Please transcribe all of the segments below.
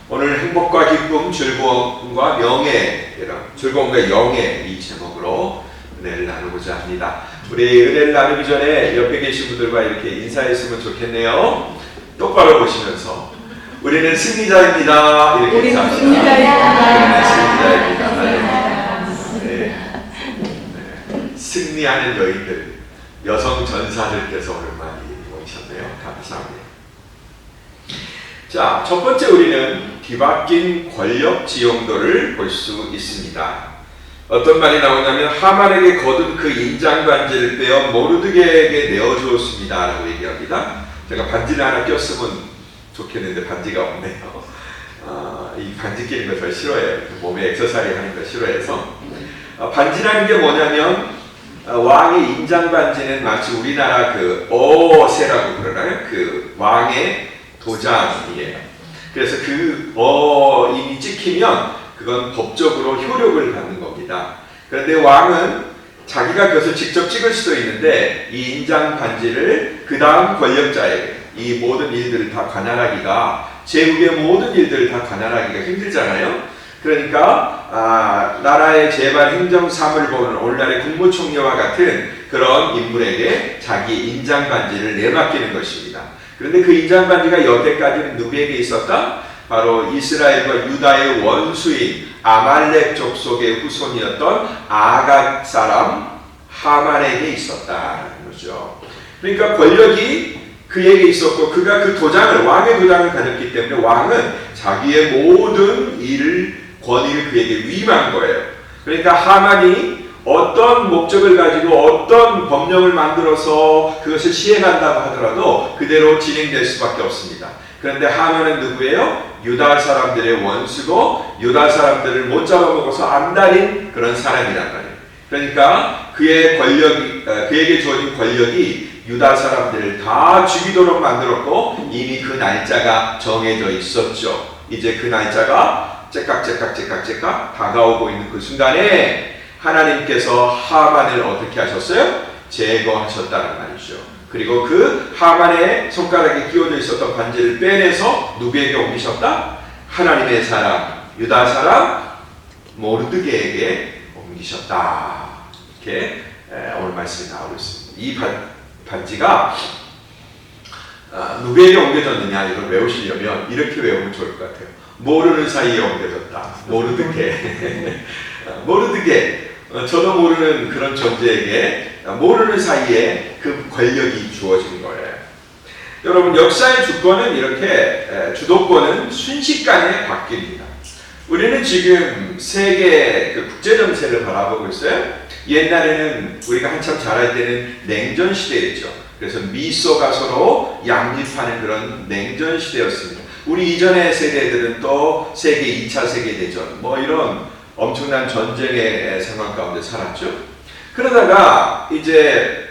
오늘 행복과 기쁨, 즐거움과 명예, 즐거움과 영예 이 제목으로 은혜를 나누고자 합니다. 우리 은혜를 나누기 전에 옆에 계신 분들과 이렇게 인사했으면 좋겠네요. 똑바로 보시면서 우리는 승리자입니다. 이렇게 인사합니다. 우리는 승리자입니다. 네. 승리하는 여인들, 여성 전사들께서 오랜만에 오셨네요. 감사합니다. 자, 첫 번째 우리는 뒤바뀐 권력 지형도를 볼 수 있습니다. 어떤 말이 나오냐면 하만에게 거둔 그 인장 반지를 빼어 모르드게에게 내어주었습니다 라고 얘기합니다. 제가 반지를 하나 꼈으면 좋겠는데 반지가 없네요. 이 반지 끼는 거 저 싫어해요. 몸에 액세서리 하는 거 싫어해서. 반지라는 게 뭐냐면 왕의 인장 반지는 마치 우리나라 그 어세라고 그러나요? 그 왕의 도장이에요. 그래서 그 어인이 찍히면 그건 법적으로 효력을 받는 겁니다. 그런데 왕은 자기가 그것을 직접 찍을 수도 있는데 이 인장 반지를 그 다음 권력자에게 이 모든 일들을 다 관할하기가, 제국의 모든 일들을 다 관할하기가 힘들잖아요. 그러니까 나라의 재발 행정 사무를 보는 오늘날의 국무총리와 같은 그런 인물에게 자기 인장 반지를 내맡기는 것입니다. 그런데 그 인장 반지가 여태까지는 누구에게 있었다? 바로 이스라엘과 유다의 원수인 아말렉 족속의 후손이었던 아각 사람 하만에게 있었다는 거죠. 그러니까 권력이 그에게 있었고 그가 그 도장을, 왕의 도장을 가졌기 때문에 왕은 자기의 모든 권위를 그에게 위임한 거예요. 그러니까 하만이 어떤 목적을 가지고 어떤 법령을 만들어서 그것을 시행한다고 하더라도 그대로 진행될 수밖에 없습니다. 그런데 하만은 누구예요? 유다 사람들의 원수고 유다 사람들을 못 잡아먹어서 안달인 그런 사람이란 말이에요. 그러니까 그에게 주어진 권력이 유다 사람들을 다 죽이도록 만들었고 이미 그 날짜가 정해져 있었죠. 이제 그 날짜가 째깍째깍 다가오고 있는 그 순간에 하나님께서 하만을 어떻게 하셨어요? 제거하셨다는 말이죠. 그리고 그 하만의 손가락에 끼워져 있었던 반지를 빼내서 누구에게 옮기셨다? 하나님의 사람, 유다 사람 모르드게에게 옮기셨다. 이렇게 오늘 말씀이 나오고 있습니다. 이 반지가 누구에게 옮겨졌느냐 이걸 외우시려면 이렇게 외우면 좋을 것 같아요. 모르는 사이에 옮겨졌다. 모르드게. 모르드게. 저도 모르는 그런 존재에게 모르는 사이에 그 권력이 주어진 거예요. 여러분, 역사의 주권은 이렇게, 주도권은 순식간에 바뀝니다. 우리는 지금 세계 그 국제 정세를 바라보고 있어요. 옛날에는 우리가 한참 잘할 때는 냉전 시대였죠. 그래서 미소가 서로 양립하는 그런 냉전 시대였습니다. 우리 이전의 세대들은 또 세계 2차 세계대전 뭐 이런 엄청난 전쟁의 상황 가운데 살았죠. 그러다가 이제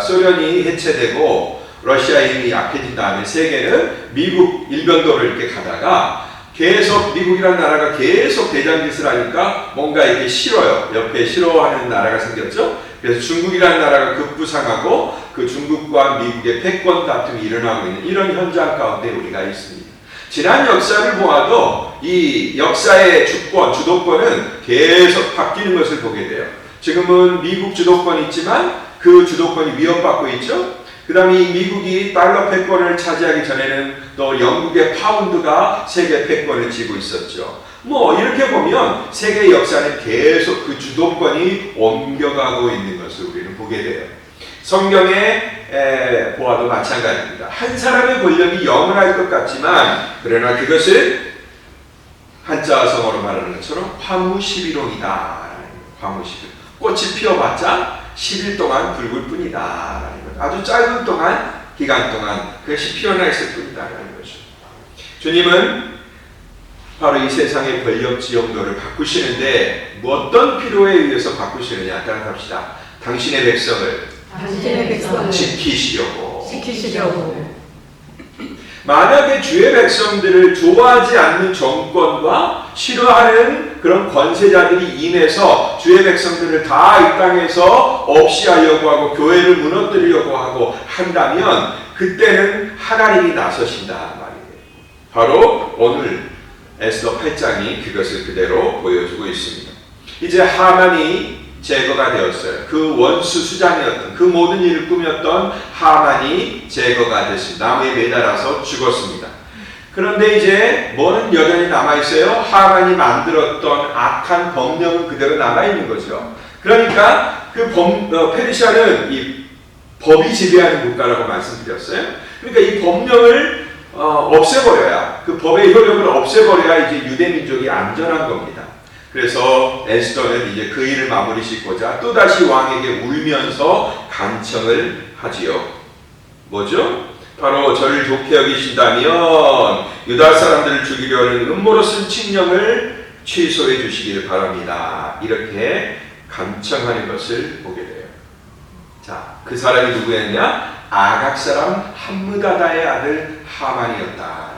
소련이 해체되고 러시아인이 약해진 다음에 세계는 미국 일변도를 이렇게 가다가 계속 미국이라는 나라가 계속 대장짓을 하니까 뭔가 이렇게 싫어요. 옆에 싫어하는 나라가 생겼죠. 그래서 중국이라는 나라가 급부상하고 그 중국과 미국의 패권 다툼이 일어나고 있는 이런 현장 가운데 우리가 있습니다. 지난 역사를 보아도 이 역사의 주도권은 계속 바뀌는 것을 보게 돼요. 지금은 미국 주도권이 있지만 그 주도권이 위협받고 있죠. 그 다음에 이 미국이 달러 패권을 차지하기 전에는 또 영국의 파운드가 세계 패권을 쥐고 있었죠. 뭐 이렇게 보면 세계 역사는 계속 그 주도권이 옮겨가고 있는 것을 우리는 보게 돼요. 성경에 보아도 마찬가지입니다. 한 사람의 권력이 영원할 것 같지만 그러나 그것은 한자성어로 말하는 것처럼 화무십일홍이다. 화무십일. 꽃이 피어봤자 10일 동안 붉을 뿐이다. 아주 짧은 기간 동안 그것이 피어나 있을 뿐이다. 거죠. 주님은 바로 이 세상의 권력 지형도를 바꾸시는데 어떤 필요에 의해서 바꾸시느냐 따라갑시다. 당신의 백성을 지키시려고. 만약에 주의 백성들을 좋아하지 않는 정권과 싫어하는 그런 권세자들이 임해서 주의 백성들을 다 이 땅에서 없이 하려고 하고 교회를 무너뜨리려고 하고 한다면 그때는 하나님이 나서신다 말이에요. 바로 오늘 에스더 8장이 그것을 그대로 보여주고 있습니다. 이제 하만이 제거가 되었어요. 그 원수 수장이었던, 그 모든 일을 꾸몄던 하만이 제거가 됐습니다. 나무에 매달아서 죽었습니다. 그런데 이제 뭐는 여전히 남아있어요? 하만이 만들었던 악한 법령은 그대로 남아있는 거죠. 그러니까 그 페르시아는 이 법이 지배하는 국가라고 말씀드렸어요. 그러니까 이 법령을 없애버려야, 그 법의 효력을 없애버려야 이제 유대 민족이 안전한 겁니다. 그래서 에스더는 이제 그 일을 마무리 짓고자 또다시 왕에게 울면서 간청을 하지요. 뭐죠? 바로 저를 좋게 여기신다면 유다 사람들을 죽이려는 음모로 쓴 칙령을 취소해 주시기를 바랍니다. 이렇게 간청하는 것을 보게 돼요. 자, 그 사람이 누구였냐? 아각 사람 함므다다의 아들 하만이었다.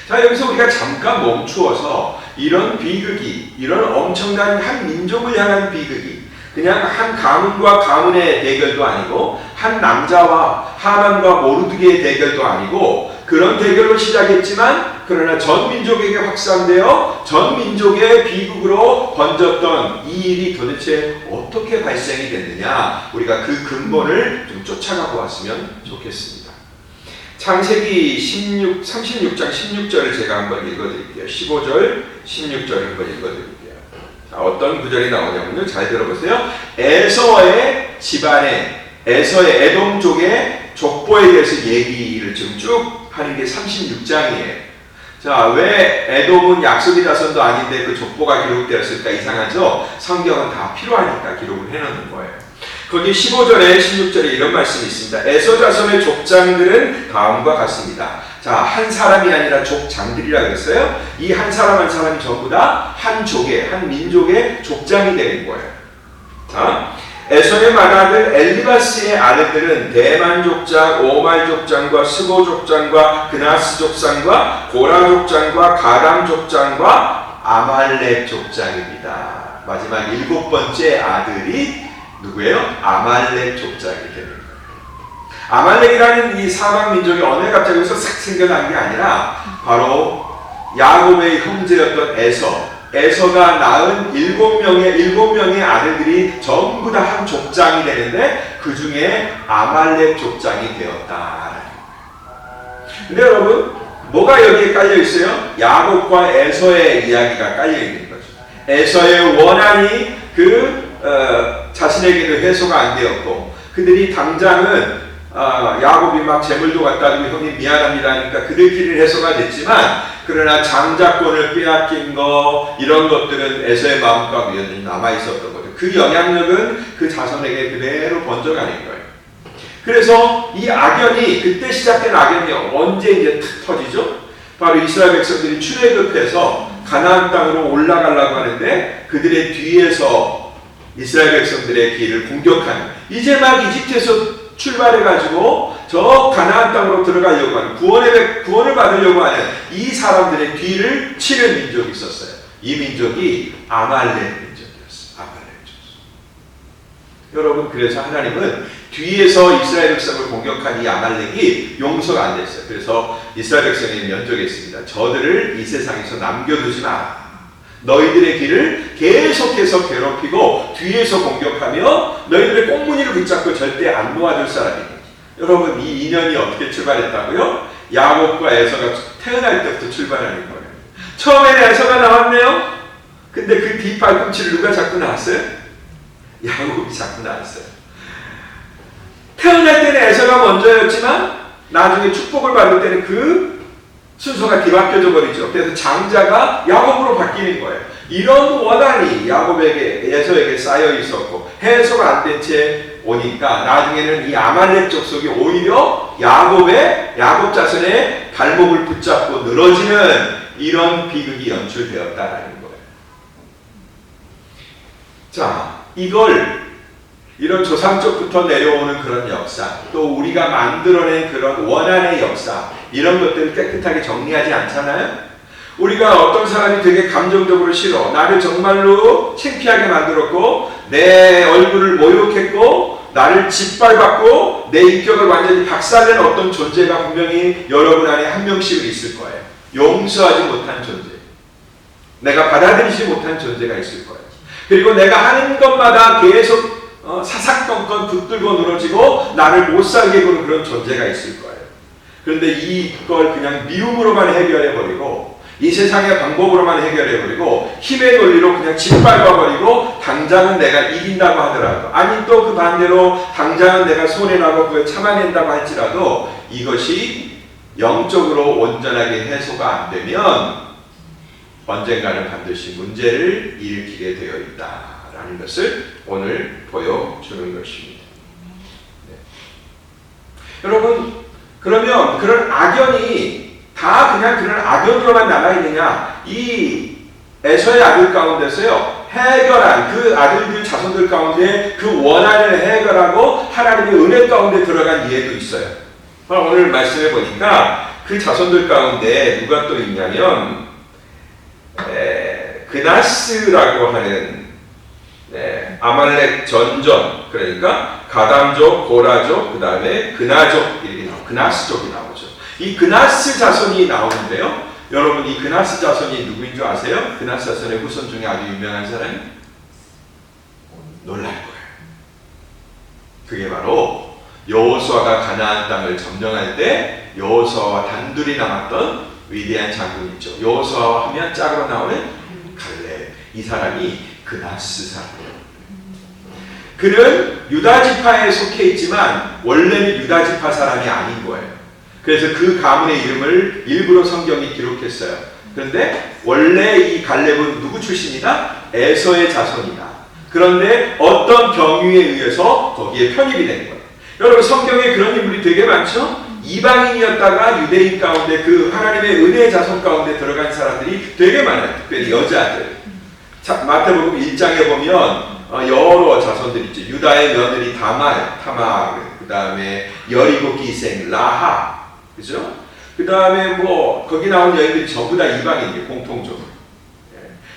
자, 여기서 우리가 잠깐 멈추어서 이런 비극이, 이런 엄청난 한 민족을 향한 비극이 그냥 한 가문과 가문의 대결도 아니고 한 남자와 하만과 모르드게의 대결도 아니고 그런 대결로 시작했지만 그러나 전 민족에게 확산되어 전 민족의 비극으로 번졌던 이 일이 도대체 어떻게 발생이 됐느냐, 우리가 그 근본을 좀 쫓아가고 왔으면 좋겠습니다. 창세기 36장 16절을 제가 한번 읽어드릴게요. 15절, 16절을 한번 읽어드릴게요. 자, 어떤 구절이 나오냐면요. 잘 들어보세요. 에서의 집안에, 에서의 에돔족의 족보에 대해서 얘기를 지금 쭉 하는 게 36장이에요. 자, 왜 에돔은 약속의 자손도 아닌데 그 족보가 기록되었을까? 이상하죠? 성경은 다 필요하니까 기록을 해놓는 거예요. 거기 15절에 16절에 이런 말씀이 있습니다. 에서 자손의 족장들은 다음과 같습니다. 자, 한 사람이 아니라 족장들이라 그랬어요. 이 한 사람 한 사람이 전부 다 한 족의, 한 민족의 족장이 되는 거예요. 자, 에서의 맏아들 엘리바스의 아들들은 대만 족장, 오말 족장과 스고 족장과 그나스 족장과 고라 족장과 가람 족장과 아말렉 족장입니다. 마지막 7번째 아들이 누구예요? 아말렉 족장이 되는 거예요. 아말렉이라는 이 사막 민족이 어느 날 갑자기 여기서 싹 생겨난 게 아니라 바로 야곱의 형제였던 에서가 낳은 7명의 아들들이 전부 다 한 족장이 되는데 그 중에 아말렉 족장이 되었다라는 거예요. 근데 여러분, 뭐가 여기에 깔려 있어요? 야곱과 에서의 이야기가 깔려 있는 거죠. 에서의 원한이 자신에게도 해소가 안 되었고, 그들이 당장은 야곱이 막 재물도 갖다 주고 형님 미안합니다 하니까 그들끼리 해소가 됐지만, 그러나 장자권을 빼앗긴 거, 이런 것들은 에서의 마음과 여전히 남아있었던 거죠. 그 영향력은 그 자손에게 그대로 번져가는 거예요. 그래서 이 악연이, 그때 시작된 악연이 언제 이제 탁 터지죠? 바로 이스라엘 백성들이 출애굽해서 가나안 땅으로 올라가려고 하는데 그들의 뒤에서 이스라엘 백성들의 길을 공격하는, 이제 막 이집트에서 출발해가지고 저 가나안 땅으로 들어가려고 하는, 구원을 받으려고 하는 이 사람들의 뒤를 치는 민족이 있었어요. 이 민족이 아말렉 민족이었어요. 여러분, 그래서 하나님은 뒤에서 이스라엘 백성을 공격한 이 아말렉이 용서가 안 됐어요. 그래서 이스라엘 백성이 면적했습니다. 저들을 이 세상에서 남겨두지 마라. 너희들의 길을 계속해서 괴롭히고 뒤에서 공격하며 너희들의 꽁무니를 붙잡고 절대 안 놓아줄 사람이에요. 여러분, 이 인연이 어떻게 출발했다고요? 야곱과 에서가 태어날 때부터 출발하는 거예요. 처음에는 에서가 나왔네요. 근데 그 뒷발꿈치를 누가 잡고 나왔어요? 야곱이 잡고 나왔어요. 태어날 때는 에서가 먼저였지만 나중에 축복을 받을 때는 그 순서가 뒤바뀌어져 버리죠. 그래서 장자가 야곱으로 바뀌는 거예요. 이런 원한이 에서에게 쌓여 있었고 해소가 안 된 채 오니까 나중에는 이 아말렉 족속이 오히려 야곱 자손의 발목을 붙잡고 늘어지는 이런 비극이 연출되었다라는 거예요. 자, 이런 조상적부터 내려오는 그런 역사, 또 우리가 만들어낸 그런 원한의 역사, 이런 것들을 깨끗하게 정리하지 않잖아요? 우리가 어떤 사람이 되게 감정적으로 싫어, 나를 정말로 창피하게 만들었고 내 얼굴을 모욕했고 나를 짓밟았고 그리고 내 인격을 완전히 박살낸 어떤 존재가 분명히 여러분 안에 한 명씩은 있을 거예요. 용서하지 못한 존재, 내가 받아들이지 못한 존재가 있을 거예요. 그리고 내가 하는 것마다 계속 사사건건 붙들고 늘어지고 나를 못 살게 구는 그런 존재가 있을 거예요. 그런데 이걸 그냥 미움으로만 해결해버리고 이 세상의 방법으로만 해결해버리고 힘의 논리로 그냥 짓밟아버리고 당장은 내가 이긴다고 하더라도, 아니 또 그 반대로 당장은 내가 손해나고 그걸 참아낸다고 할지라도 이것이 영적으로 온전하게 해소가 안 되면 언젠가는 반드시 문제를 일으키게 되어 있다라는 것을 오늘 보여주는 것입니다. 네. 여러분, 그러면 그런 악연이 다 그냥 그런 악연으로만 남아있느냐? 이 에서의 아들 가운데서요, 해결한 그 아들들 자손들 가운데 그 원한을 해결하고 하나님의 은혜 가운데 들어간 예도 있어요. 오늘 말씀해 보니까 그 자손들 가운데 누가 또 있냐면 그나스라고 하는 아말렉 전전, 그러니까 가담족, 고라족, 그 다음에 그나족 이렇게 나오고 그나스족이 나오죠. 이 그나스 자손이 나오는데요. 여러분, 이 그나스 자손이 누구인 줄 아세요? 그나스 자손의 후손 중에 아주 유명한 사람이 놀랄 거예요. 그게 바로 여호수아가 가나안 땅을 점령할 때 여호수아와 단둘이 남았던 위대한 장군이 있죠. 여호수아 하면 짝으로 나오는 갈렙. 이 사람이 그나스 사람이에요. 그는 유다 지파에 속해 있지만 원래는 유다 지파 사람이 아닌 거예요. 그래서 그 가문의 이름을 일부러 성경이 기록했어요. 그런데 원래 이 갈렙은 누구 출신이다? 에서의 자손이다. 그런데 어떤 경위에 의해서 거기에 편입이 된 거예요. 여러분, 성경에 그런 인물이 되게 많죠? 이방인이었다가 유대인 가운데 그 하나님의 은혜의 자손 가운데 들어간 사람들이 되게 많아요. 특별히 여자들. 자, 마태복음 1장에 보면 여러 자손들 있죠. 유다의 며느리 타마, 그 다음에 여리고 기생 라하, 그죠? 그 다음에 거기 나온 여인들이 전부 다 이방인이에요, 공통적으로.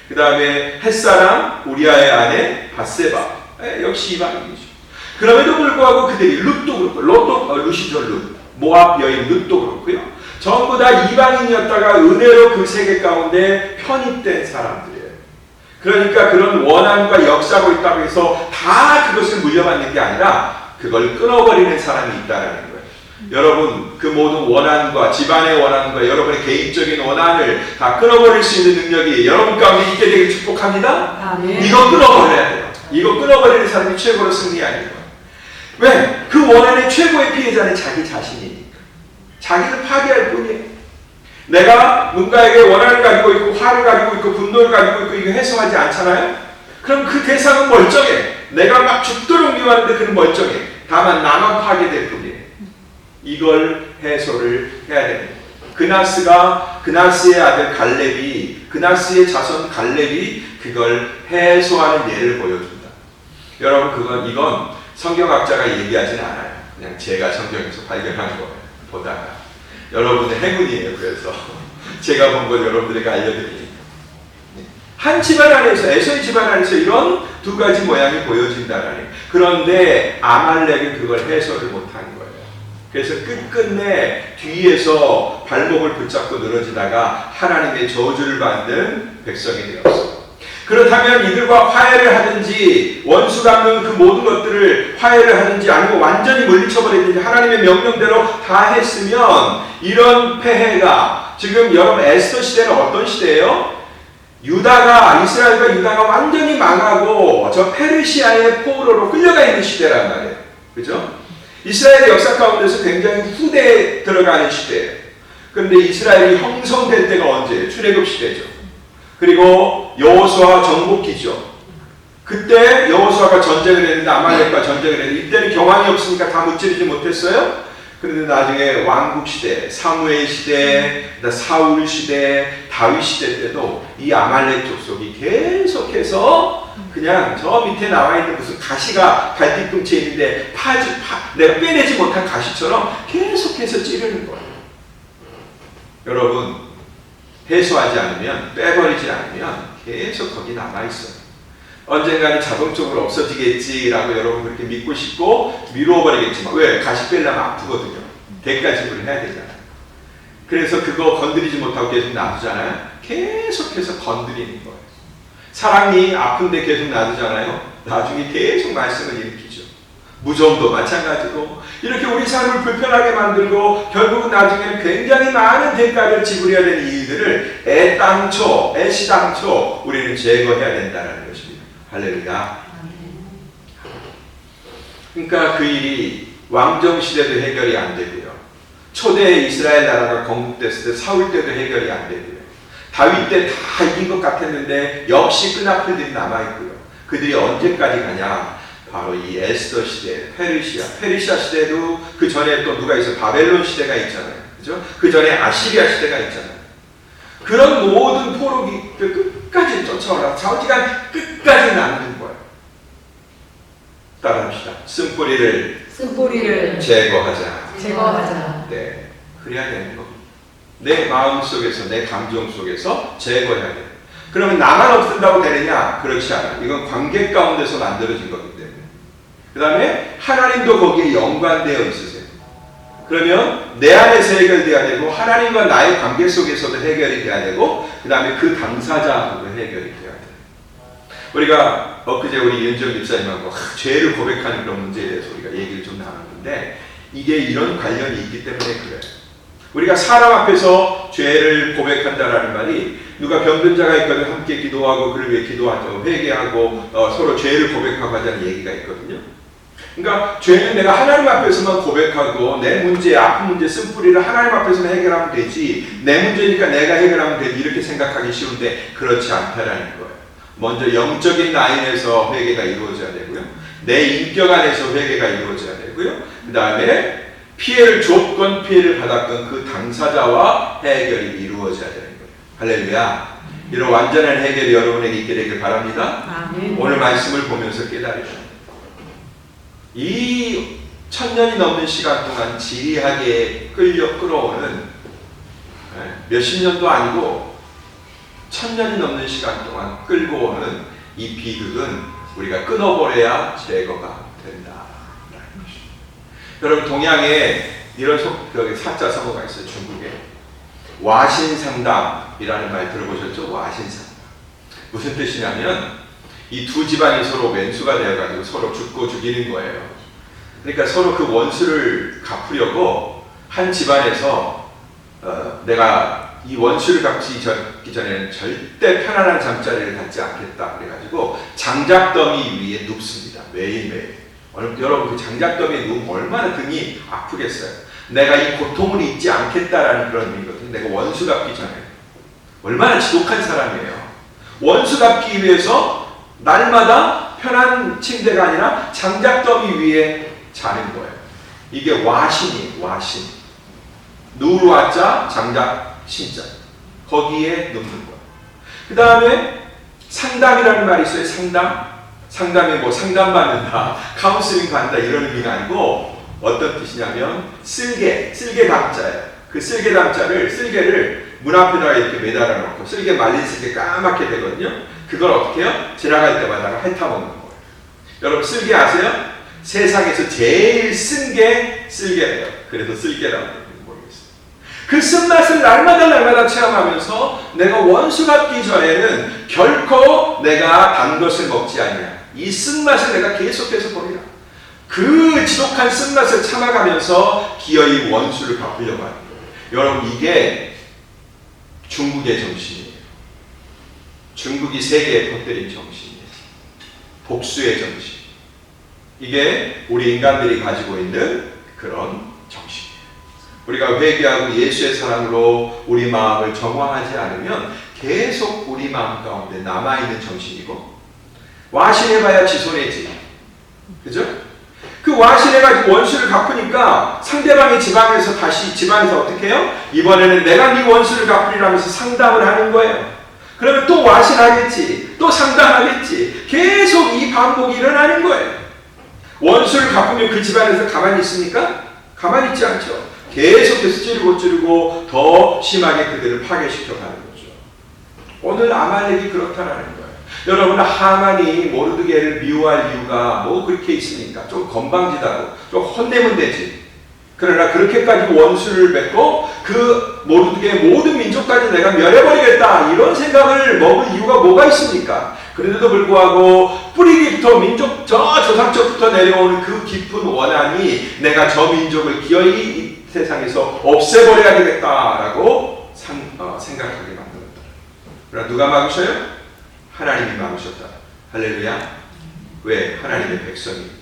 그 다음에 햇사람 우리아의 아내 바세바, 역시 이방인이죠. 그럼에도 불구하고 그들이 룻도 그렇고, 룻이죠, 룻. 모압 여인 룻도 그렇고요. 전부 다 이방인이었다가 은혜로 그 세계 가운데 편입된 사람들이에요. 그러니까 그런 원한과 역사가 있다고 해서 다 그것을 물려받는 게 아니라 그걸 끊어버리는 사람이 있다는 거예요. 여러분, 그 모든 원한과 집안의 원한과 여러분의 개인적인 원한을 다 끊어버릴 수 있는 능력이 여러분 가운데 있게 되길 축복합니다. 이거 끊어버려야 돼요. 이거 끊어버리는 사람이 최고로 승리하는 거예요. 왜? 그 원한의 최고의 피해자는 자기 자신이니까. 자기를 파괴할 뿐이에요. 내가 누군가에게 원한을 가지고 있고 화를 가지고 있고 분노를 가지고 있고 이거 해소하지 않잖아요? 그럼 그 대상은 멀쩡해. 내가 막 죽도록 미워하는데 그는 멀쩡해. 다만 나만 파괴될 뿐이에요. 이걸 해소를 해야 됩니다. 그나스의 아들 갈렙이, 그나스의 자손 갈렙이 그걸 해소하는 예를 보여준다. 여러분, 이건 성경학자가 얘기하지는 않아요. 그냥 제가 성경에서 발견한 거예요. 보다가. 여러분의 행운이에요. 그래서 제가 본 걸 여러분들에게 알려드리니까. 한 집안 안에서, 에서의 집안 안에서 이런 두 가지 모양이 보여진다라는. 그런데 아말렉은 그걸 해소를 못한 거예요. 그래서 끝끝내 뒤에서 발목을 붙잡고 늘어지다가 하나님의 저주를 받는 백성이 되었어요. 그렇다면 이들과 화해를 하든지 원수 갚는 그 모든 것들을 화해를 하든지 아니면 완전히 물리쳐버리든지 하나님의 명령대로 다 했으면 이런 폐해가, 지금 여러분 에스더 시대는 어떤 시대예요? 이스라엘과 유다가 완전히 망하고 저 페르시아의 포로로 끌려가 있는 시대란 말이에요. 그죠? 이스라엘의 역사 가운데서 굉장히 후대에 들어가는 시대예요. 그런데 이스라엘이 형성된 때가 언제예요? 출애굽 시대죠. 그리고 여호수아 정복기죠. 그때 여호수아가 전쟁을 했는데 아말렉과 전쟁을 했는데 이때는 경황이 없으니까 다 무찌르지 못했어요. 그런데 나중에 왕국 시대, 사무엘 시대, 사울 시대, 다윗 시대 때도 이 아말렉 족속이 계속해서 그냥 저 밑에 나와 있는 무슨 가시가 갈뒤꿈치에 있는데 내가 빼내지 못한 가시처럼 계속해서 찌르는 거예요. 여러분, 해소하지 않으면, 빼버리지 않으면 계속 거기 남아있어요. 언젠가는 자동적으로 없어지겠지라고 여러분 그렇게 믿고 싶고 미루어버리겠지만 왜? 가시 빼려면 아프거든요. 대가 지불을 해야 되잖아요. 그래서 그거 건드리지 못하고 계속 놔두잖아요. 계속해서 건드리는 거예요. 사랑이 아픈데 계속 놔두잖아요. 나중에 계속 말씀을 일으키죠. 무좀도 마찬가지고 이렇게 우리 삶을 불편하게 만들고 결국은 나중에는 굉장히 많은 대가를 지불해야 되는 일들을 애시당초 우리는 제거해야 된다는 것입니다. 할렐루야. 그러니까 그 일이 왕정시대도 해결이 안 되고요. 초대 이스라엘 나라가 건국됐을 때 사울 때도 해결이 안 되고요. 다윗 때 다 이긴 것 같았는데 역시 끈앞들이 남아있고요. 그들이 언제까지 가냐? 바로 이 에스더 시대, 페르시아 시대도 그 전에 또 누가 있어? 바벨론 시대가 있잖아요. 그죠? 그 전에 아시리아 시대가 있잖아요. 그런 모든 포로기 끝까지 쫓아오라. 좌우지간 끝까지 남는 거예요. 따라합시다. 쓴뿌리를 제거하자. 네, 그래야 되는 겁니다. 내 마음 속에서, 내 감정 속에서 제거해야 돼요. 그러면 나만 없앤다고 되느냐? 그렇지 않아요. 이건 관계 가운데서 만들어진 거기 때문에. 그 다음에 하나님도 거기에 연관되어 있으세요. 그러면 내 안에서 해결돼야 되고 하나님과 나의 관계 속에서도 해결이 돼야 되고 그 다음에 그 당사자하고도 해결이 돼야 돼요. 우리가 엊그제 우리 이은정 집사님하고 죄를 고백하는 그런 문제에 대해서 우리가 얘기를 좀 나눴는데 이게 이런 관련이 있기 때문에 그래요. 우리가 사람 앞에서 죄를 고백한다라는 말이 누가 병든 자가 있거든 함께 기도하고 그를 위해 기도하죠. 회개하고 서로 죄를 고백하고 하자는 얘기가 있거든요. 그러니까 죄는 내가 하나님 앞에서만 고백하고 내 문제, 아픈 문제, 쓴뿌리를 하나님 앞에서만 해결하면 되지 내 문제니까 내가 해결하면 되지 이렇게 생각하기 쉬운데 그렇지 않다라는 거예요. 먼저 영적인 라인에서 회개가 이루어져야 되고요. 내 인격 안에서 회개가 이루어져야 되고요. 그 다음에 피해를 줬건 피해를 받았건 그 당사자와 해결이 이루어져야 되는 거예요. 할렐루야. 이런 완전한 해결이 여러분에게 있게 되길 바랍니다. 아멘. 오늘 말씀을 보면서 깨달으셔야 돼요. 이 1000년이 넘는 시간 동안 지리하게 끌어오는 몇십 년도 아니고 1000년이 넘는 시간 동안 끌고 오는 이 비극은 우리가 끊어버려야 제거가 된다. 여러분 동양에 이런 사자 성어가 있어요. 중국에 와신상담이라는 말 들어보셨죠? 와신상담 무슨 뜻이냐면 이 두 집안이 서로 왼수가 되어가지고 서로 죽고 죽이는 거예요. 그러니까 서로 그 원수를 갚으려고 한 집안에서 내가 이 원수를 갚기 전에는 절대 편안한 잠자리를 갖지 않겠다 그래가지고 장작더미 위에 눕습니다. 매일매일. 여러분 그 장작더미에 누우면 얼마나 등이 아프겠어요. 내가 이 고통을 잊지 않겠다라는 그런 의미거든요. 내가 원수 갚기 전에 얼마나 지독한 사람이에요. 원수 갚기 위해서 날마다 편한 침대가 아니라 장작더미 위에 자는 거예요. 이게 와신이에요. 와신. 누워자 장작 신자. 거기에 눕는 거예요. 그 다음에 상담이라는 말이 있어요. 상담이 뭐 상담받는다, 카운슬링 받는다 이런 의미가 아니고 어떤 뜻이냐면 쓸개 담자예요. 그 쓸개 담자를 쓸개를 문 앞에다가 이렇게 매달아 놓고 쓸개 말린 쓸개 까맣게 되거든요. 그걸 어떻게 해요? 지나갈 때마다 핥아먹는 거예요. 여러분 쓸개 아세요? 세상에서 제일 쓴 게 쓸개예요. 그래서 쓸개라고 모르겠어요. 그 쓴맛을 날마다 체험하면서 내가 원수 갚기 전에는 결코 내가 단 것을 먹지 않냐. 이 쓴맛을 내가 계속해서 버리라. 그 지독한 쓴맛을 참아가면서 기어이 원수를 갚으려고 하는 거예요. 여러분 이게 중국의 정신이에요. 중국이 세계에 퍼뜨린 정신이에요. 복수의 정신. 이게 우리 인간들이 가지고 있는 그런 정신이에요. 우리가 회개하고 예수의 사랑으로 우리 마음을 정화하지 않으면 계속 우리 마음 가운데 남아있는 정신이고 와신해봐야 지 손해지. 그죠? 그 와신해가지고 원수를 갚으니까 상대방의 집안에서 어떻게 해요? 이번에는 내가 네 원수를 갚으리라면서 상담을 하는 거예요. 그러면 또 와신하겠지. 또 상담하겠지. 계속 이 반복이 일어나는 거예요. 원수를 갚으면 그 집안에서 가만히 있습니까? 가만히 있지 않죠. 계속해서 찌르고 더 심하게 그들을 파괴시켜 가는 거죠. 오늘 아말렉이 그렇다라는 거예요. 여러분, 하만이 모르드게를 미워할 이유가 뭐 그렇게 있습니까? 좀 건방지다고, 좀 혼내면 되지. 그러나 그렇게까지 원수를 맺고 그 모르드게의 모든 민족까지 내가 멸해버리겠다, 이런 생각을 먹을 이유가 뭐가 있습니까? 그런데도 불구하고 뿌리부터 민족 조상적부터 내려오는 그 깊은 원한이 내가 저 민족을 기어이 이 세상에서 없애버려야 되겠다라고 생각하게 만들었다. 그러나 누가 막으셔요? 하나님이 막으셨다. 할렐루야. 왜? 하나님의 백성입니다.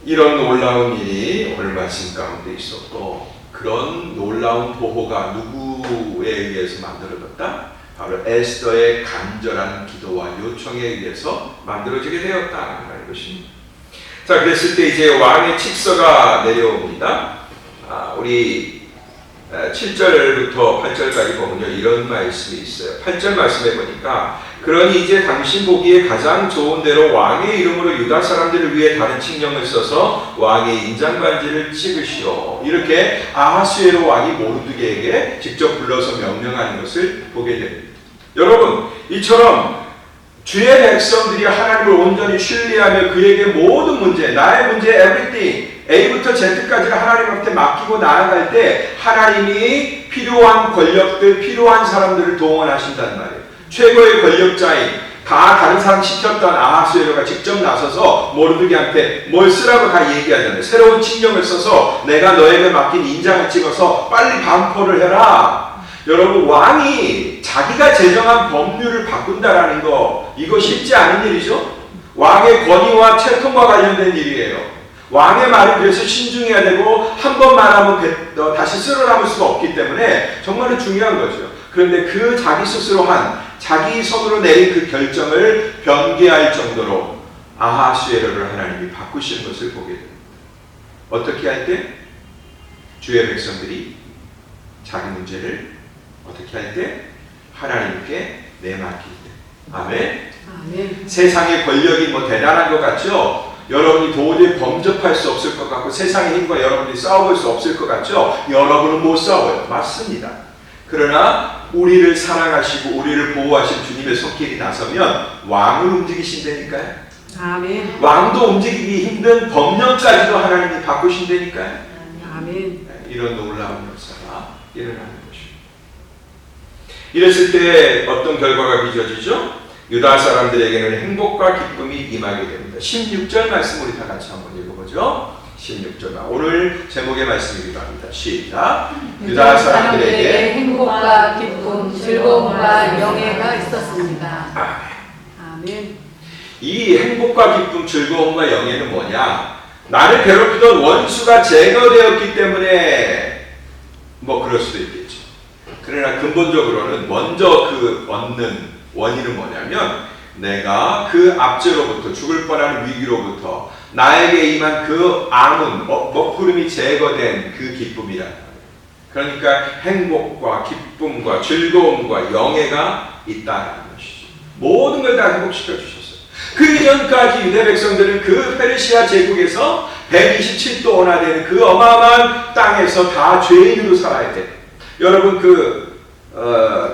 이런 놀라운 일이 오늘 말씀 가운데 있었고, 그런 놀라운 보호가 누구에 의해서 만들어졌다? 바로 에스더의 간절한 기도와 요청에 의해서 만들어지게 되었다는 것입니다. 자, 그랬을 때 이제 왕의 칙서가 내려옵니다. 우리 7절부터 8절까지 보면요, 이런 말씀이 있어요. 8절 말씀해 보니까, 그러니 이제 당신 보기에 가장 좋은 대로 왕의 이름으로 유다 사람들을 위해 다른 칙령을 써서 왕의 인장반지를 찍으시오. 이렇게 아하수에로 왕이 모르드게에게 직접 불러서 명령하는 것을 보게 됩니다. 여러분, 이처럼 주의 백성들이 하나님을 온전히 신뢰하며 그에게 모든 문제, 나의 문제, everything, A부터 Z까지를 하나님 앞에 맡기고 나아갈 때 하나님이 필요한 권력들, 필요한 사람들을 동원하신단 말이에요. 최고의 권력자인 다 다른 사람 시켰던 아하수에로가 직접 나서서 모르드게한테 뭘 쓰라고 다 얘기하잖아요. 새로운 칙령을 써서 내가 너에게 맡긴 인장을 찍어서 빨리 반포를 해라. 여러분, 왕이 자기가 제정한 법률을 바꾼다라는 거, 이거 쉽지 않은 일이죠. 왕의 권위와 채통과 관련된 일이에요. 왕의 말을 그래서 신중해야 되고, 한 번 말하면 다시 쓸어남을 수가 없기 때문에 정말로 중요한 거죠. 그런데 그 자기 스스로 자기 손으로 내린 그 결정을 변개할 정도로 아하수에로를 하나님이 바꾸시는 것을 보게 됩니다. 어떻게 할 때? 주의 백성들이 자기 문제를 어떻게 할 때? 하나님께 내맡길 때. 아멘. 아멘. 세상의 권력이 뭐 대단한 것 같죠? 여러분이 도저히 범접할 수 없을 것 같고, 세상의 힘과 여러분이 싸워볼 수 없을 것 같죠? 여러분은 못 싸워요. 맞습니다. 그러나 우리를 사랑하시고 우리를 보호하신 주님의 손길이 나서면 왕을 움직이신다니까요. 아멘. 왕도 움직이기 힘든 법령까지도 하나님이 바꾸신다니까요. 아멘. 이런 놀라운 역사가 일어나는 것입니다. 이랬을 때 어떤 결과가 빚어지죠? 유다 사람들에게는 행복과 기쁨이 임하게 됩니다. 16절 말씀 우리 다 같이 한번 읽어보죠. 16절, 오늘 제목의 말씀이기도 합니다. 시작. 유다 사람들에게 행복과 기쁨, 즐거움과 영예가 있었습니다. 아멘. 이 행복과 기쁨, 즐거움과 영예는 뭐냐? 나를 괴롭히던 원수가 제거되었기 때문에 뭐 그럴 수도 있겠죠. 그러나 근본적으로는 먼저 그 얻는 원인은 뭐냐면, 내가 그 압제로부터, 죽을 뻔한 위기로부터 나에게 임한 그 암은, 먹구름이 제거된 그 기쁨이란 말이에요. 그러니까 행복과 기쁨과 즐거움과 영예가 있다는 것이죠. 모든 걸 다 행복시켜 주셨어요. 그 이전까지 유대 백성들은 그 페르시아 제국에서 127도 온화되는 그 어마어마한 땅에서 다 죄인으로 살아야 돼요. 여러분,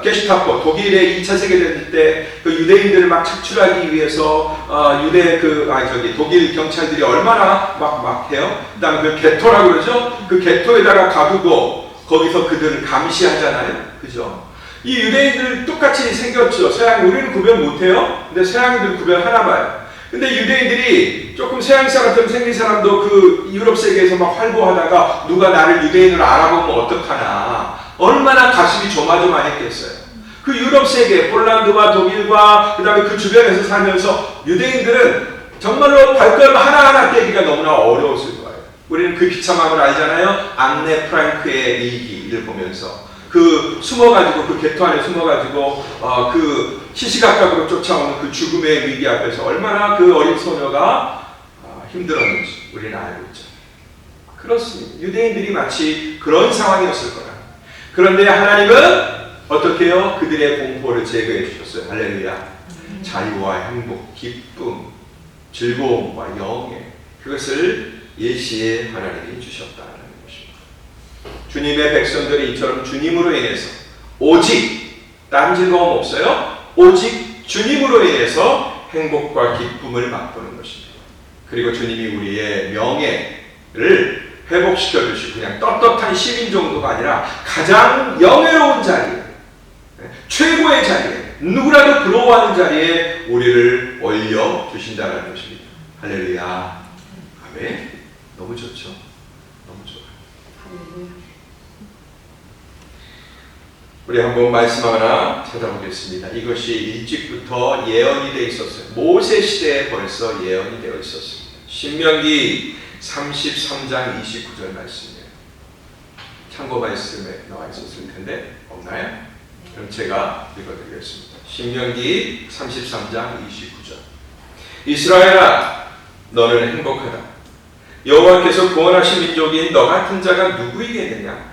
게슈타포, 독일의 2차 세계대전 때 그 유대인들을 막 착출하기 위해서 독일 경찰들이 얼마나 막 해요? 그 다음에 그 게토라고 그러죠? 그 게토에다가 가두고 거기서 그들을 감시하잖아요. 그죠? 이 유대인들 똑같이 생겼죠. 서양, 우리는 구별 못해요. 근데 서양인들 구별하나 봐요. 근데 유대인들이 조금 서양 사람처럼 생긴 사람도 그 유럽 세계에서 막 활보하다가 누가 나를 유대인으로 알아보면 어떡하나. 얼마나 가슴이 조마조마했겠어요. 그 유럽 세계, 폴란드와 독일과 그 다음에 그 주변에서 살면서 유대인들은 정말로 발걸음 하나하나 떼기가 너무나 어려웠을 거예요. 우리는 그 비참함을 알잖아요. 안네 프랑크의 일기를 보면서 숨어가지고 그 게토 안에 숨어가지고 그 시시각각으로 쫓아오는 그 죽음의 위기 앞에서 얼마나 그 어린 소녀가 힘들었는지 우리는 알고 있죠. 그렇습니다. 유대인들이 마치 그런 상황이었을 거라. 그런데 하나님은 어떻게 해요? 그들의 공포를 제거해 주셨어요. 할렐루야. 자유와 행복, 기쁨, 즐거움과 영예, 그것을 예시에 하나님이 주셨다는 것입니다. 주님의 백성들이 이처럼 주님으로 인해서 오직 딴 즐거움 없어요? 오직 주님으로 인해서 행복과 기쁨을 맛보는 것입니다. 그리고 주님이 우리의 명예를 회복시켜 주시고 그냥 떳떳한 시민 정도가 아니라 가장 영예로운 자리에, 최고의 자리에, 누구라도 부러워하는 자리에 우리를 올려주신다는 것입니다. 할렐루야. 아멘. 너무 좋죠. 너무 좋아요. 할렐루야. 우리 한번 말씀 하나 찾아보겠습니다. 이것이 일찍부터 예언이 되어 있었어요. 모세 시대에 벌써 예언이 되어 있었습니다. 신명기 33장 29절 말씀이에요. 참고 말씀에 나와 있었을 텐데 없나요? 그럼 제가 읽어드리겠습니다. 신명기 33장 29절. 이스라엘아, 너는 행복하다. 여호와께서 구원하신 민족인 너 같은 자가 누구이겠느냐?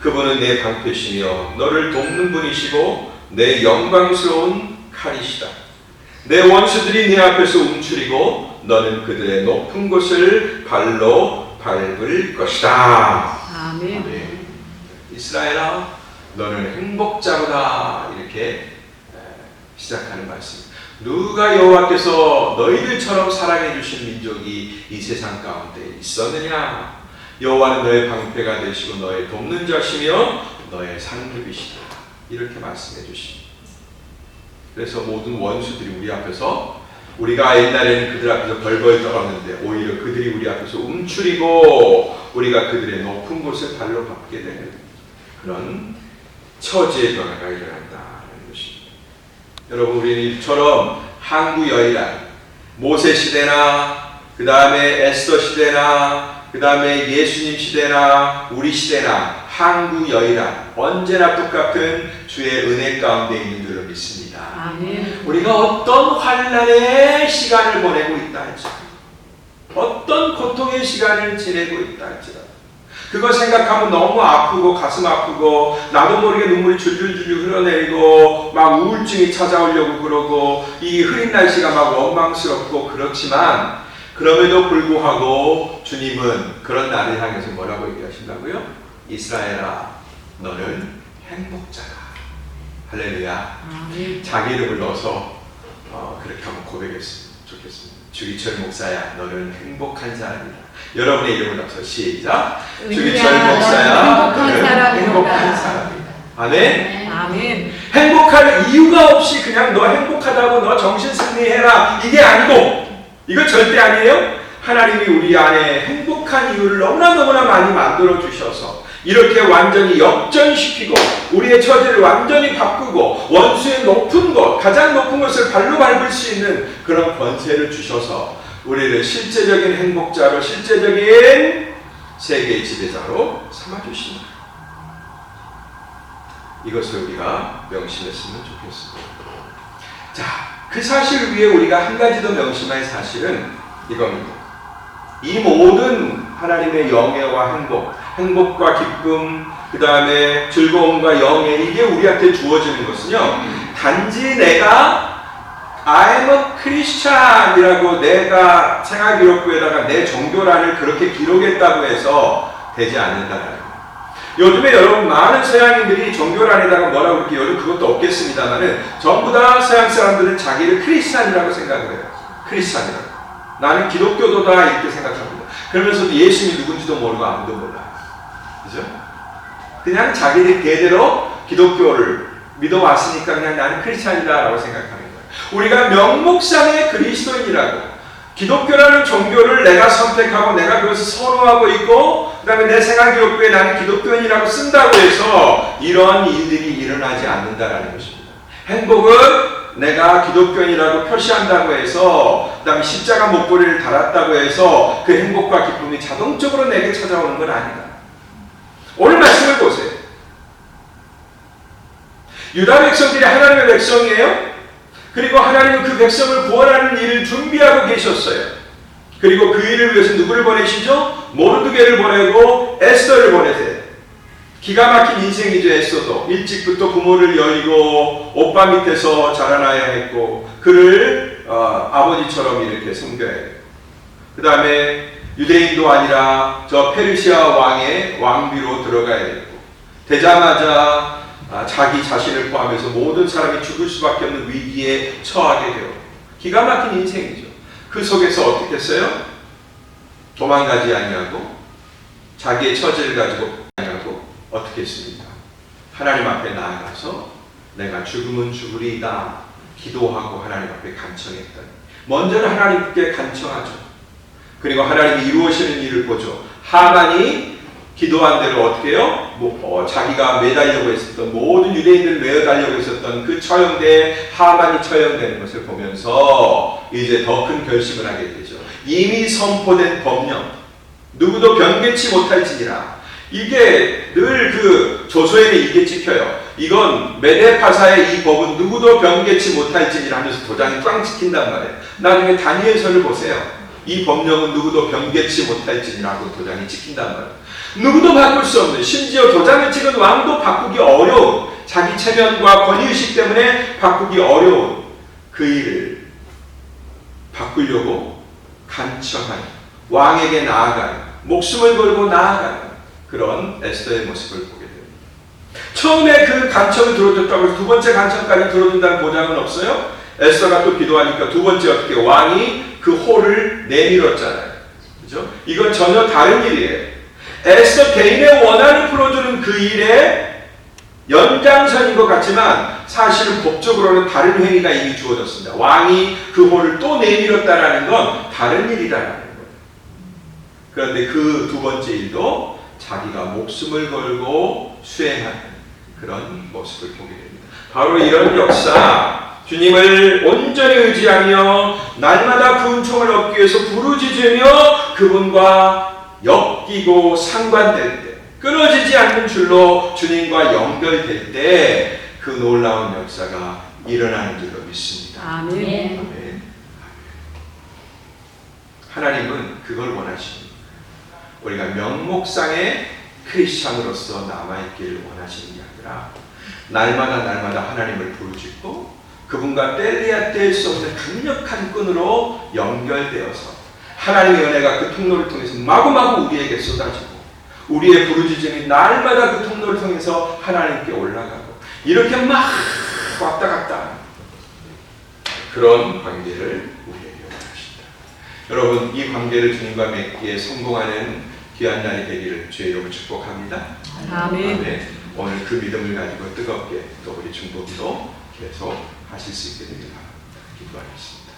그분은 내 방패시며 너를 돕는 분이시고 내 영광스러운 칼이시다. 내 원수들이 네 앞에서 움츠리고 너는 그들의 높은 곳을 발로 밟을 것이다. 아멘. 아멘. 이스라엘아, 너는 행복자로다. 이렇게 시작하는 말씀. 누가 여호와께서 너희들처럼 사랑해 주신 민족이 이 세상 가운데 있었느냐? 여호와는 너의 방패가 되시고 너의 돕는 자시며 너의 상급이시다. 이렇게 말씀해 주십니다. 그래서 모든 원수들이 우리 앞에서, 우리가 옛날에는 그들 앞에서 벌벌 떨었는데 오히려 그들이 우리 앞에서 움츠리고 우리가 그들의 높은 곳을 발로 밟게 되는 그런 처지의 변화가 일어난다는 것입니다. 여러분, 우리는 이처럼 항구 여이란 모세 시대나 그 다음에 에스더 시대나 그 다음에 예수님 시대나 우리 시대나 항구 여이란 언제나 똑같은 주의 은혜 가운데 있는 줄로 믿습니다. 아멘. 우리가 어떤 환난의 시간을 보내고 있다 할지라도, 어떤 고통의 시간을 지내고 있다 할지라도 그거 생각하면 너무 아프고 가슴 아프고 나도 모르게 눈물이 줄줄줄 흘러내리고 막 우울증이 찾아오려고 그러고 이 흐린 날씨가 막 원망스럽고 그렇지만 그럼에도 불구하고 주님은 그런 나를 향해서 뭐라고 얘기하신다고요? 이스라엘아, 너는 행복자다. 할렐루야. 아멘. 자기 이름을 넣어서 그렇게 한번 고백했으면 좋겠습니다. 주기철 목사야, 너는 행복한 사람이다. 여러분의 이름을 넣어서 시작. 주기철 목사야, 너는 행복한 사람이다. 아멘. 아멘. 행복할 이유가 없이 그냥 너 행복하다고 너 정신 승리해라 이게 아니고, 이거 절대 아니에요. 하나님이 우리 안에 행복한 이유를 너무나 많이 만들어 주셔서 이렇게 완전히 역전시키고 우리의 처지를 완전히 바꾸고 원수의 높은 곳, 가장 높은 곳을 발로 밟을 수 있는 그런 권세를 주셔서 우리를 실제적인 행복자로, 실제적인 세계의 지배자로 삼아주십니다. 이것을 우리가 명심했으면 좋겠습니다. 자, 그 사실 위에 우리가 한 가지 더 명심할 사실은 이겁니다. 이 모든 하나님의 영예와 행복과 기쁨, 그 다음에 즐거움과 영예, 이게 우리한테 주어지는 것은요, 단지 내가 I'm a Christian 이라고 내가 생활기록부에다가 내 종교란을 그렇게 기록했다고 해서 되지 않는다는 거예요. 요즘에 여러분 많은 서양인들이 종교란에다가 뭐라고 그렇게 요즘 그것도 없겠습니다만은 전부 다 서양 사람들은 자기를 크리스찬이라고 생각을 해요. 크리스찬이라고. 나는 기독교도다 이렇게 생각합니다. 그러면서도 예수님이 누군지도 모르고 아무도 몰라요. 그죠? 그냥 자기들 대대로 기독교를 믿어왔으니까 그냥 나는 크리스찬이다 라고 생각하는 거예요. 우리가 명목상의 그리스도인이라고, 기독교라는 종교를 내가 선택하고 내가 그것을 선호하고 있고 그 다음에 내 생활기록부에 나는 기독교인이라고 쓴다고 해서 이런 일들이 일어나지 않는다라는 것입니다. 행복은 내가 기독교인이라고 표시한다고 해서 그 다음에 십자가 목걸이를 달았다고 해서 그 행복과 기쁨이 자동적으로 내게 찾아오는 건 아니다. 오늘 말씀을 보세요. 유다 백성들이 하나님의 백성이에요. 그리고 하나님은 그 백성을 구원하는 일을 준비하고 계셨어요. 그리고 그 일을 위해서 누구를 보내시죠? 모르드게를 보내고 에스더를 보내세요. 기가 막힌 인생이죠. 에스더도 일찍부터 부모를 여의고 오빠 밑에서 자라나야 했고 그를 아버지처럼 이렇게 섬겨야 해요. 그 다음에 유대인도 아니라 저 페르시아 왕의 왕비로 들어가야 되고 되자마자 자기 자신을 포함해서 모든 사람이 죽을 수밖에 없는 위기에 처하게 되어 기가 막힌 인생이죠. 그 속에서 어떻게 했어요? 도망가지 아니하고 자기의 처지를 가지고 아니하고 어떻게 했습니까? 하나님 앞에 나아가서 내가 죽으면 죽으리이다 기도하고 하나님 앞에 간청했더니 먼저는 하나님께 간청하죠. 그리고 하나님이 이루어지는 일을 보죠. 하만이 기도한 대로 어떻게 해요? 자기가 매달려고 했었던 모든 유대인들 매달려고 했었던 그 처형대에 하만이 처형되는 것을 보면서 이제 더 큰 결심을 하게 되죠. 이미 선포된 법령 누구도 변개치 못할지니라. 이게 늘 그 조소에게 이게 찍혀요. 이건 메데파사의 이 법은 누구도 변개치 못할지니라 하면서 도장이 꽝 찍힌단 말이에요. 나중에 다니엘서를 보세요. 이 법령은 누구도 변개치 못할지니라고 도장이 찍힌단 말이에요. 누구도 바꿀 수 없는, 심지어 도장을 찍은 왕도 바꾸기 어려운, 자기 체면과 권위의식 때문에 바꾸기 어려운 그 일을 바꾸려고 간청하는, 왕에게 나아가는, 목숨을 걸고 나아가는 그런 에스더의 모습을 보게 됩니다. 처음에 그 간청을 들어줬다고 해서 두 번째 간청까지 들어준다는 보장은 없어요. 에스더가 또 기도하니까 두 번째 어떻게 왕이 그 호를 내밀었잖아요. 그죠? 이건 전혀 다른 일이에요. 에스더 개인의 원한을 풀어주는 그 일의 연장선인 것 같지만 사실은 법적으로는 다른 행위가 이미 주어졌습니다. 왕이 그 호를 또 내밀었다라는 건 다른 일이라는 거예요. 그런데 그 두 번째 일도 자기가 목숨을 걸고 수행하는 그런 모습을 보게 됩니다. 바로 이런 역사, 주님을 온전히 의지하며 날마다 그 은총을 얻기 위해서 부르짖으며 그분과 엮이고 상관될 때, 끊어지지 않는 줄로 주님과 연결될 때 그 놀라운 역사가 일어나는 줄로 믿습니다. 아멘. 아멘. 하나님은 그걸 원하십니다. 우리가 명목상의 크리스찬으로서 남아있기를 원하시는 게 아니라 날마다 하나님을 부르짖고 그분과 뗄래야 뗄 수 없는 강력한 끈으로 연결되어서 하나님의 은혜가 그 통로를 통해서 마구마구 우리에게 쏟아지고 우리의 부르짖음이 날마다 그 통로를 통해서 하나님께 올라가고 이렇게 막 왔다 갔다 하는 그런 관계를 우리에게 원하십니다. 여러분, 이 관계를 주님과 맺기에 성공하는 귀한 날이 되기를 주의 이름으로 축복합니다. 아멘. 아멘. 오늘 그 믿음을 가지고 뜨겁게 또 우리 중보기도 계속 하실 수 있게 되길 바랍니다. 기도하겠습니다.